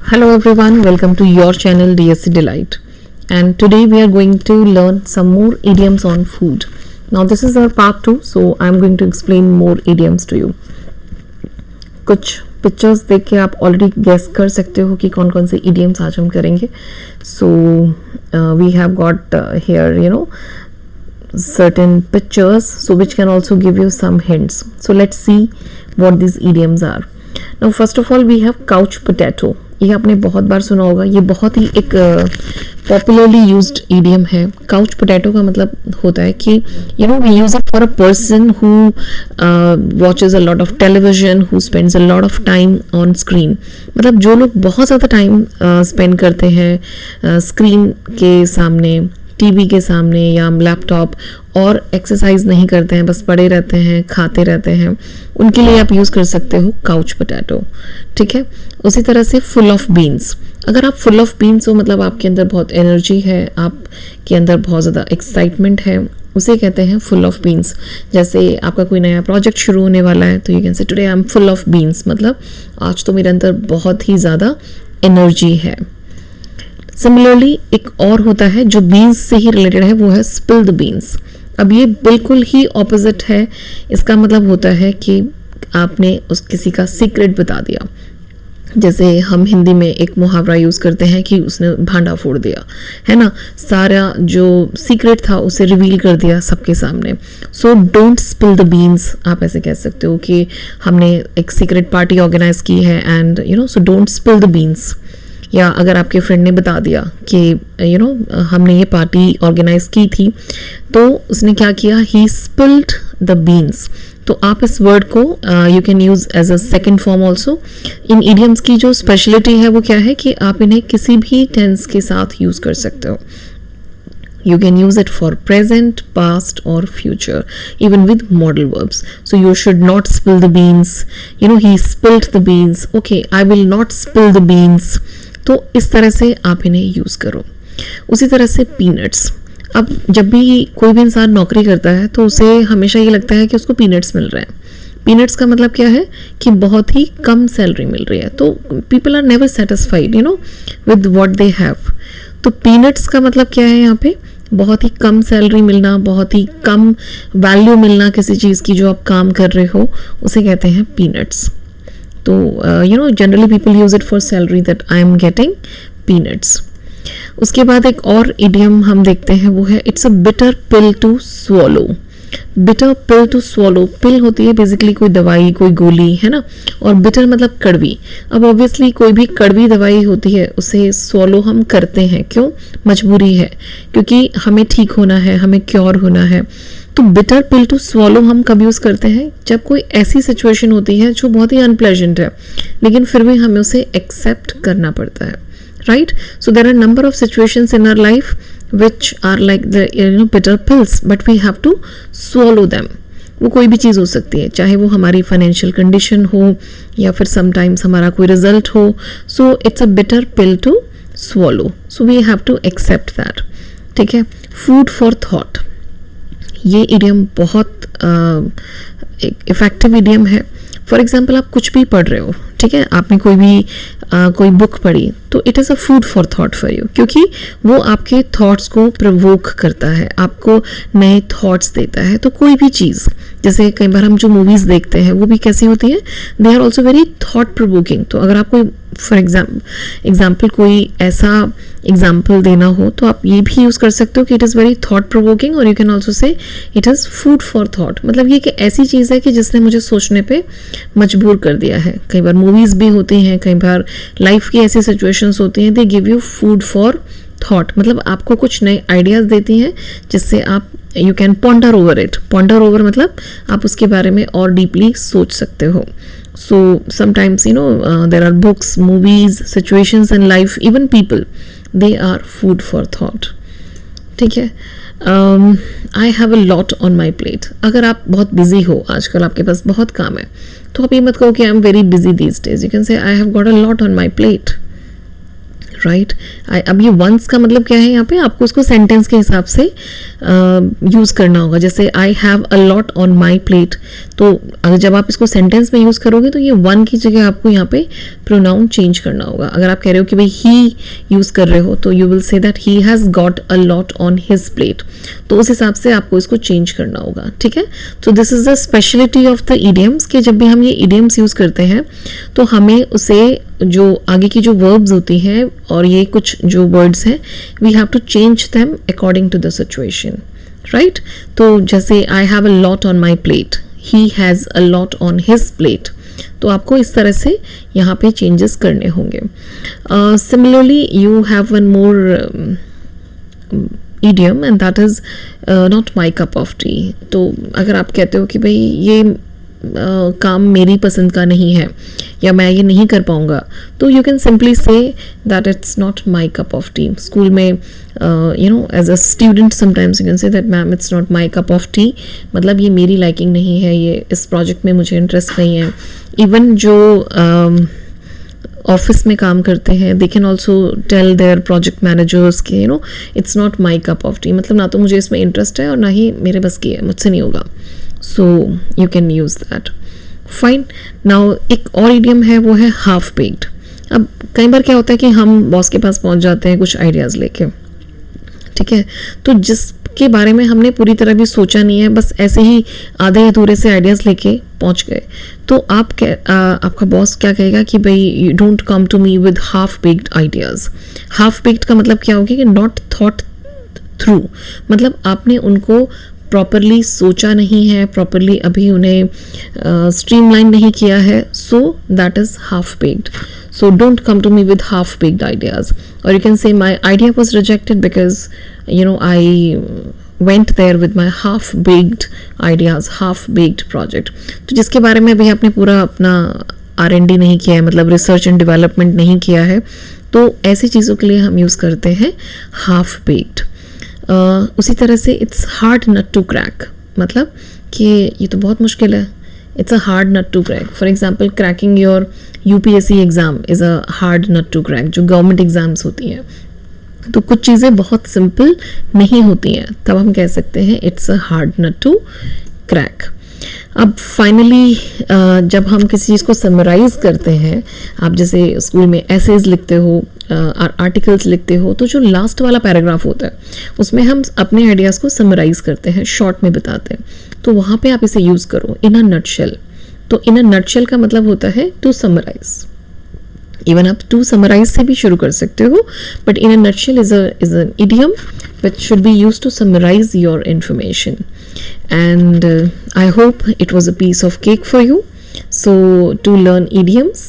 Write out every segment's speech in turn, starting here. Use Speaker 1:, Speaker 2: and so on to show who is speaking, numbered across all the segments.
Speaker 1: Hello everyone, welcome to your channel DSC Delight. And today we are going to learn some more idioms on food. Now this is our part 2, so I'm going to explain more idioms to you. कुछ pictures देख के आप already guess कर सकते हो कि कौन कौन से idioms आज हम करेंगे. So we have got here certain pictures, so which can also give you some hints. So let's see what these idioms are. Now first of all we have couch potato. ये आपने बहुत बार सुना होगा. ये बहुत ही एक पॉपुलरली यूज्ड इडियम है. काउच पोटैटो का मतलब होता है कि we use it for a person who watches a lot of television, who spends a lot of time on screen. मतलब जो लोग बहुत ज़्यादा टाइम स्पेंड करते हैं स्क्रीन के सामने, टीवी के सामने या लैपटॉप, और एक्सरसाइज नहीं करते हैं, बस पड़े रहते हैं, खाते रहते हैं, उनके लिए आप यूज़ कर सकते हो काउच पोटैटो. ठीक है. उसी तरह से फुल ऑफ बीन्स. अगर आप फुल ऑफ बीन्स हो मतलब आपके अंदर बहुत एनर्जी है, आपके अंदर बहुत ज़्यादा एक्साइटमेंट है, उसे कहते हैं फुल ऑफ बीन्स. जैसे आपका कोई नया प्रोजेक्ट शुरू होने वाला है तो यू कैन से today I am full of beans. मतलब आज तो मेरे अंदर बहुत ही ज़्यादा एनर्जी है. सिमिलरली एक और होता है जो बीन्स से ही रिलेटेड है, वो है स्पिल्ड बीन्स. अब ये बिल्कुल ही ऑपोजिट है. इसका मतलब होता है कि आपने उस किसी का सीक्रेट बता दिया. जैसे हम हिंदी में एक मुहावरा यूज़ करते हैं कि उसने भांडा फोड़ दिया, है ना. सारा जो सीक्रेट था उसे रिवील कर दिया सबके सामने. So don't spill the beans. आप ऐसे कह सकते हो कि हमने एक सीक्रेट पार्टी ऑर्गेनाइज की है and so don't spill the beans. या अगर आपके फ्रेंड ने बता दिया कि हमने ये पार्टी ऑर्गेनाइज की थी, तो उसने क्या किया, ही स्पिल्ड द बीन्स. तो आप इस वर्ड को you can use as a second form also. इन इडियम्स की जो स्पेशलिटी है वो क्या है कि आप इन्हें किसी भी टेंस के साथ यूज़ कर सकते हो. You can use it for present, past or future, even with modal verbs. So you should not spill the beans. He spilled the beans. Okay, I will not spill the beans. तो इस तरह से आप इन्हें use करो. उसी तरह से पीनट्स. अब जब भी कोई भी इंसान नौकरी करता है तो उसे हमेशा ये लगता है कि उसको पीनट्स मिल रहे हैं. पीनट्स का मतलब क्या है कि बहुत ही कम सैलरी मिल रही है. तो people are never satisfied with what they have. तो पीनट्स का मतलब क्या है यहाँ पे, बहुत ही कम सैलरी मिलना, बहुत ही कम वैल्यू मिलना किसी चीज़ की जो आप काम कर रहे हो, उसे कहते हैं पीनट्स. तो generally people use it for salary that I am getting peanuts. उसके बाद एक और इडियम हम देखते हैं, वो है it's a bitter pill to swallow. Bitter pill to swallow. Pill होती है बेसिकली कोई दवाई, कोई गोली, है ना. और बिटर मतलब कड़वी. अब ऑब्वियसली कोई भी कड़वी दवाई होती है उसे स्वॉलो हम करते हैं. क्यों? मजबूरी है, क्योंकि हमें ठीक होना है, हमें क्योर होना है. तो बिटर पिल टू स्वॉलो हम कब यूज़ करते हैं, जब कोई ऐसी सिचुएशन होती है जो बहुत ही अनप्लेजेंट है, लेकिन फिर भी हमें उसे एक्सेप्ट करना पड़ता है. Right. So there are number of situations in our life which are like the bitter pills, but we have to swallow them. वो कोई भी चीज़ हो सकती है, चाहे वो हमारी फाइनेंशियल कंडीशन हो या फिर समटाइम्स हमारा कोई रिजल्ट हो. So it's a bitter pill to swallow. So we have to accept that. ठीक है. Food for thought. ये इडियम बहुत इफेक्टिव इडियम है. फॉर एग्जाम्पल आप कुछ भी पढ़ रहे हो, ठीक है, आपने कोई बुक पढ़ी, तो it is a food for thought for you, क्योंकि वो आपके थॉट्स को प्रवोक करता है, आपको नए थॉट्स देता है. तो कोई भी चीज़, जैसे कई बार हम जो मूवीज़ देखते हैं वो भी कैसी होती है, they are also very thought provoking. तो अगर आप कोई फॉर एग्जाम्पल कोई ऐसा एग्जाम्पल देना हो तो आप ये भी यूज़ कर सकते हो कि it is very thought provoking, और you can also say it is food for thought. मतलब ये कि ऐसी चीज़ है कि जिसने मुझे सोचने पे मजबूर कर दिया है. कई बार मूवीज़ भी होती हैं, कई बार लाइफ की ऐसी सिचुएशंस होती हैं, they give you food for thought. मतलब आपको कुछ नए आइडियाज़ देती हैं जिससे आप you can ponder over it. Ponder over मतलब आप उसके बारे में और डीपली सोच सकते हो. So sometimes there are books, movies, situations in life, even people, they are food for thought. ठीक है. I have a lot on my plate. अगर आप बहुत busy हो, आजकल आपके पास बहुत काम है, तो आप ये मत कहो कि I am very busy these days. You can say I have got a lot on my plate. Right. अब ये वंस का मतलब क्या है, यहाँ पे आपको उसको सेंटेंस के हिसाब से यूज़ करना होगा। जैसे I have a lot on my plate, तो अगर जब आप इसको सेंटेंस में यूज़ करोगे तो ये वन की जगह आपको यहाँ पे प्रोनाउन चेंज करना होगा। अगर आप कह रहे हो कि भाई ही यूज़ कर रहे हो तो you will say that he has got a lot on his plate, तो उस हिसाब से आपको इसको चेंज करना होगा, ठीक है। तो this is the speciality of the idioms कि जब भी हम ये इडियम्स यूज़ करते हैं तो हमें उसे जो आगे की जो वर्ब्स होती हैं और ये कुछ जो वर्ड्स हैं, we have to change them according to the situation, right. तो जैसे I have a lot on my plate, he has a lot on his plate, तो आपको इस तरह से यहाँ पे चेंजेस करने होंगे। Similarly you have one more idiom and that is not my cup of tea। तो अगर आप कहते हो कि भाई ये काम मेरी पसंद का नहीं है या मैं ये नहीं कर पाऊँगा, तो you can simply say that it's not my cup of tea. School में you know as a student sometimes you can say that ma'am it's not my cup of tea, मतलब ये मेरी लाइकिंग नहीं है, ये इस प्रोजेक्ट में मुझे इंटरेस्ट नहीं है। इवन जो ऑफिस में काम करते हैं they can also tell their project managers कि you know it's not my cup of tea, मतलब ना तो मुझे इसमें इंटरेस्ट है और ना ही मेरे बस की है, मुझसे नहीं होगा। So you can use that, fine. Now एक और इडियम है, वो है हाफ बेक्ड। अब कई बार क्या होता है कि हम बॉस के पास पहुंच जाते हैं कुछ आइडियाज़ लेके, ठीक है, तो जिसके बारे में हमने पूरी तरह भी सोचा नहीं है, बस ऐसे ही आधे अधूरे से आइडियाज़ लेके पहुंच गए, तो आपका बॉस क्या कहेगा कि भाई you don't come to me with half baked ideas. Half baked का मतलब क्या होगा कि नॉट थॉट थ्रू, मतलब आपने उनको प्रॉपरली सोचा नहीं है, प्रॉपरली अभी उन्हें स्ट्रीमलाइन नहीं किया है, so that is half baked. So don't come to me with half-baked ideas, or you can say my idea was rejected because you know I went there with my half-baked ideas, half-baked project। तो जिसके बारे में अभी आपने पूरा अपना R&D नहीं किया है, मतलब रिसर्च एंड डेवलपमेंट नहीं किया है, तो ऐसी चीज़ों के लिए हम यूज़ करते हैं half-baked। उसी तरह से it's hard nut to crack, मतलब कि ये तो बहुत मुश्किल है, it's a hard nut to crack। For example, cracking your UPSC exam is a hard nut to crack, जो गवर्नमेंट एग्जाम्स होती हैं। तो कुछ चीज़ें बहुत सिंपल नहीं होती हैं, तब हम कह सकते हैं it's a hard nut to crack. अब फाइनली जब हम किसी चीज़ को समराइज करते हैं, आप जैसे स्कूल में एसेज लिखते हो, आर्टिकल्स लिखते हो, तो जो लास्ट वाला पैराग्राफ होता है उसमें हम अपने आइडियाज़ को समराइज करते हैं, शॉर्ट में बताते हैं, तो वहाँ पे आप इसे यूज़ करो इन अ नटशेल। तो इन अ नटशेल का मतलब होता है टू समराइज। इवन आप टू समराइज से भी शुरू कर सकते हो, but in a nutshell is an idiom which should be used to summarize your information, and I hope it was a piece of cake for you। So to learn idioms,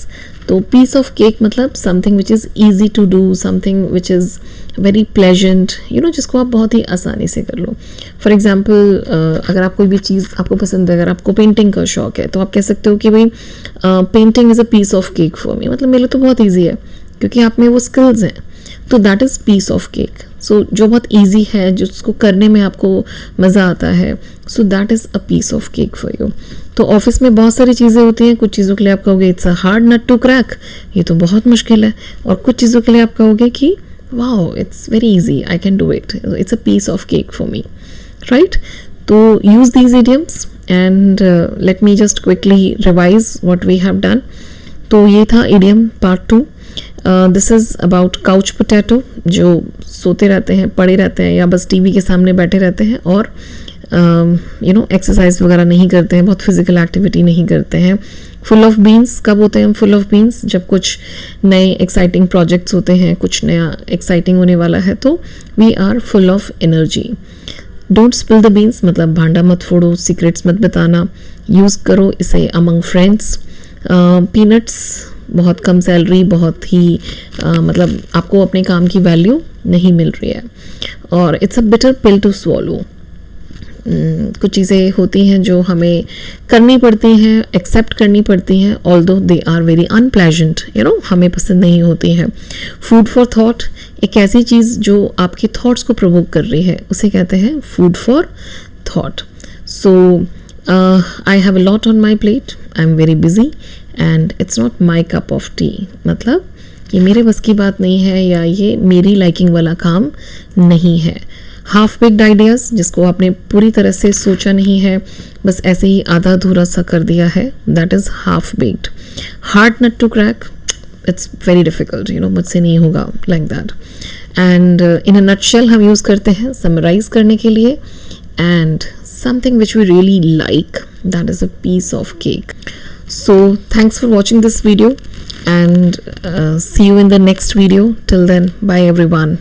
Speaker 1: तो piece of cake मतलब something which is easy to do, something which is very pleasant, you know, जिसको आप बहुत ही आसानी से कर लो। For example अगर आप कोई भी चीज़ आपको पसंद है, अगर आपको पेंटिंग का शौक है, तो आप कह सकते हो कि भाई painting is a piece of cake for me, मतलब मेरे लिए तो बहुत ईजी है क्योंकि आप में वो स्किल्स हैं, तो that is piece of cake. So जो बहुत ईजी है, जिसको करने में आपको मज़ा आता है, so that is a piece of cake for you. तो ऑफिस में बहुत सारी चीज़ें होती हैं, कुछ चीज़ों के लिए आप कहोगे it's a hard nut to crack, ये तो बहुत मुश्किल है, और कुछ चीज़ों के लिए आप कहोगे कि wow it's very easy, I can do it, it's a piece of cake for me, right. तो use these idioms and let me just quickly revise what we have done. तो ये था idiom part 2। This is about couch potato, जो सोते रहते हैं, पड़े रहते हैं, या बस टीवी के सामने बैठे रहते हैं और यू नो एक्सरसाइज वगैरह नहीं करते हैं, बहुत फिजिकल एक्टिविटी नहीं करते हैं। फुल ऑफ बीन्स कब होते हैं हम फुल ऑफ बीन्स? जब कुछ नए एक्साइटिंग प्रोजेक्ट्स होते हैं, कुछ नया एक्साइटिंग होने वाला है, तो we are full of energy. Don't spill the beans मतलब भांडा मत फोड़ो, सीक्रेट्स मत बताना, यूज़ करो इसे अमंग फ्रेंड्स। पीनट्स बहुत कम सैलरी, बहुत ही मतलब आपको अपने काम की वैल्यू नहीं मिल रही है, और it's a bitter pill to swallow. कुछ चीज़ें होती हैं जो हमें करनी पड़ती हैं, एक्सेप्ट करनी पड़ती हैं, although they are very unpleasant, you know, हमें पसंद नहीं होती हैं। फूड फॉर थॉट, एक ऐसी चीज़ जो आपके थॉट्स को प्रोवोक कर रही है, उसे कहते हैं food for thought. So I have a lot on my plate, I am very busy and it's not my cup of tea, मतलब ये मेरे बस की बात नहीं है या ये मेरी लाइकिंग वाला काम नहीं है। हाफ बेक्ड आइडियाज़ जिसको आपने पूरी तरह से सोचा नहीं है, बस ऐसे ही आधा अधूरा सा कर दिया है, that is half baked. Hard nut to crack, it's very difficult, मुझसे नहीं होगा like that. And in a nutshell हम यूज़ करते हैं समराइज करने के लिए, and something which we really like, that is a piece of cake. So thanks for watching this video, and see you in the next video. Till then, bye everyone.